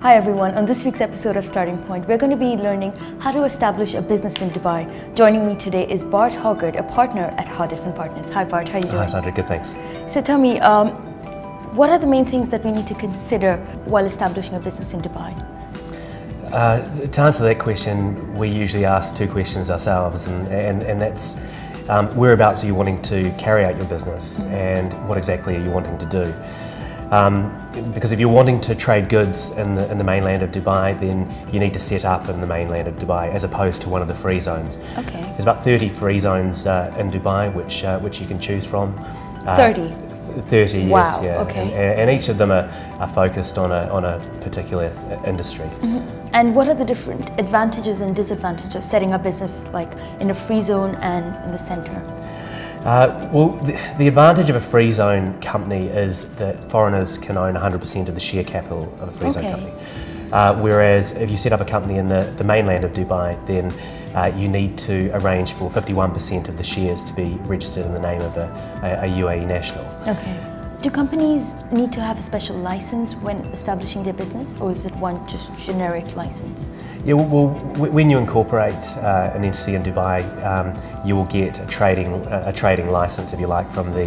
Hi everyone, on this week's episode of Starting Point, we're going to be learning how to establish a business in Dubai. Joining me today is Bart Hoggard, a partner at Hardif & Partners. Hi Bart, how are you doing? Hi Sandra, good, thanks. So tell me, what are the main things that we need to consider while establishing a business in Dubai? To answer that question, we usually ask two questions ourselves, and that's whereabouts are you wanting to carry out your business, and what exactly are you wanting to do? Because if you're wanting to trade goods in the mainland of Dubai, then you need to set up in the mainland of Dubai as opposed to one of the free zones. Okay. There's about 30 free zones in Dubai which you can choose from. 30? 30, wow, yes, yeah. Okay. And each of them are focused on a particular industry. Mm-hmm. And what are the different advantages and disadvantages of setting up business like in a free zone and in the center? Well, the advantage of a free zone company is that foreigners can own 100% of the share capital of a free zone company. Whereas if you set up a company in the mainland of Dubai, then you need to arrange for 51% of the shares to be registered in the name of a UAE national. Okay. Do companies need to have a special license when establishing their business, or is it one just generic license? Yeah, well, when you incorporate an entity in Dubai, you will get a trading license, if you like, from the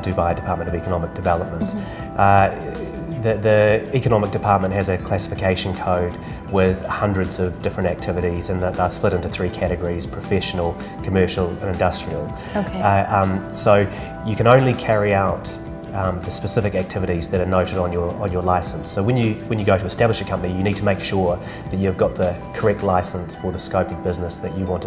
Dubai Department of Economic Development. Mm-hmm. The Economic Department has a classification code with hundreds of different activities, and they're split into three categories: professional, commercial, and industrial. Okay. So you can only carry out the specific activities that are noted on your license. So when you go to establish a company, you need to make sure that you've got the correct license for the scope of business that you want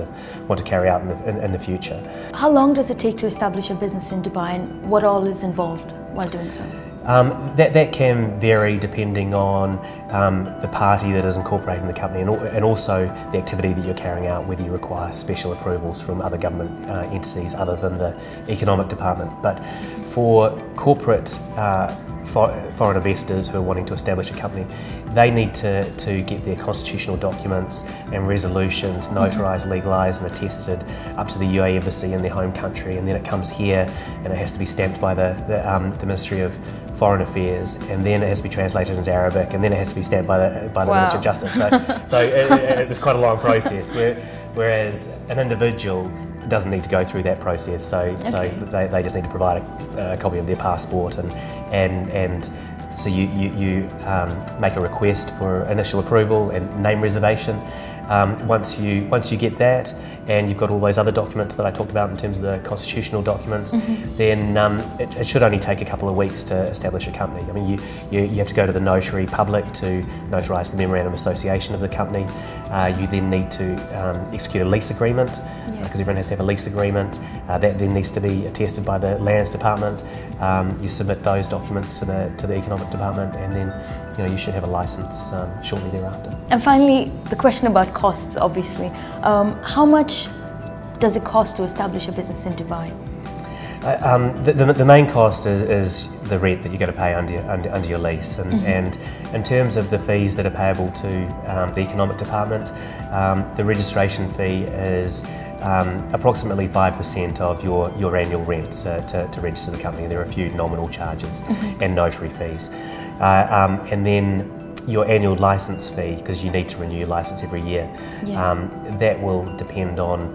to carry out in the future. How long does it take to establish a business in Dubai, and what all is involved while doing so? That can vary depending on the party that is incorporating the company, and also the activity that you're carrying out, whether you require special approvals from other government entities other than the Economic Department. But for corporate foreign investors who are wanting to establish a company, they need to get their constitutional documents and resolutions notarised, legalised and attested up to the UAE Embassy in their home country, and then it comes here and it has to be stamped by the Ministry of Foreign Affairs, and then it has to be translated into Arabic, and then it has to be stamped by the Ministry of Justice. So it's quite a long process, whereas an individual doesn't need to go through that process. So they just need to provide a copy of their passport, and so you make a request for initial approval and name reservation. Once you get that, and you've got all those other documents that I talked about in terms of the constitutional documents, then it should only take a couple of weeks to establish a company. I mean, you have to go to the notary public to notarise the memorandum of association of the company. You then need to execute a lease agreement, because everyone has to have a lease agreement. That then needs to be attested by the Lands Department. You submit those documents to the Economic Department, and then you should have a licence shortly thereafter. And finally, the question about costs, obviously. How much does it cost to establish a business in Dubai? The main cost is the rent that you're going to pay under your lease, and in terms of the fees that are payable to the Economic Department, the registration fee is approximately 5% of your annual rent to register the company. There are a few nominal charges and notary fees, and then your annual licence fee, because you need to renew your licence every year. That will depend on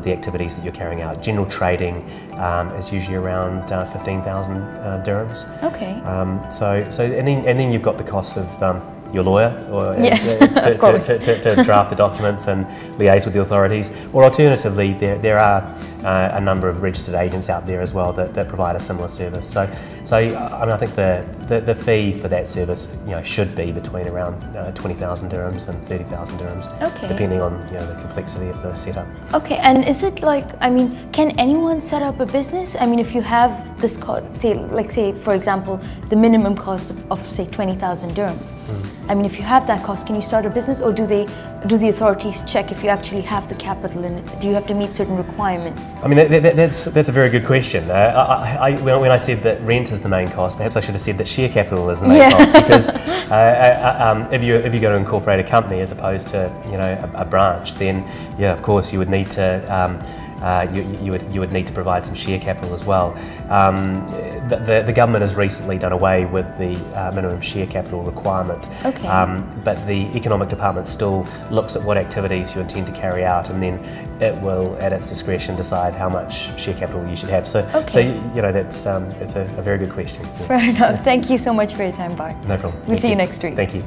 the activities that you're carrying out. General trading is usually around 15,000 dirhams. Okay. And then you've got the cost of your lawyer, or to draft the documents and liaise with the authorities, or alternatively there are a number of registered agents out there as well that provide a similar service. So I mean, I think the fee for that service should be between around 20,000 dirhams and 30,000 dirhams, depending on the complexity of the setup. Okay, and is it like, I mean, can anyone set up a business? I mean, if you have this cost, say for example, the minimum cost of say 20,000 dirhams. I mean, if you have that cost, can you start a business, or do the authorities check if you actually have the capital, and do you have to meet certain requirements? I mean, that's a very good question. When I said that rent is the main cost, perhaps I should have said that share capital is the main cost, because if you're going to incorporate a company as opposed to a branch, then of course you would need to you would need to provide some share capital as well. The government has recently done away with the minimum share capital requirement, Okay. but the Economic Department still looks at what activities you intend to carry out, and then it will, at its discretion, decide how much share capital you should have. So, that's it's a very good question. Yeah. Fair enough. Thank you so much for your time, Bart. No problem. We'll see you next week. Thank you.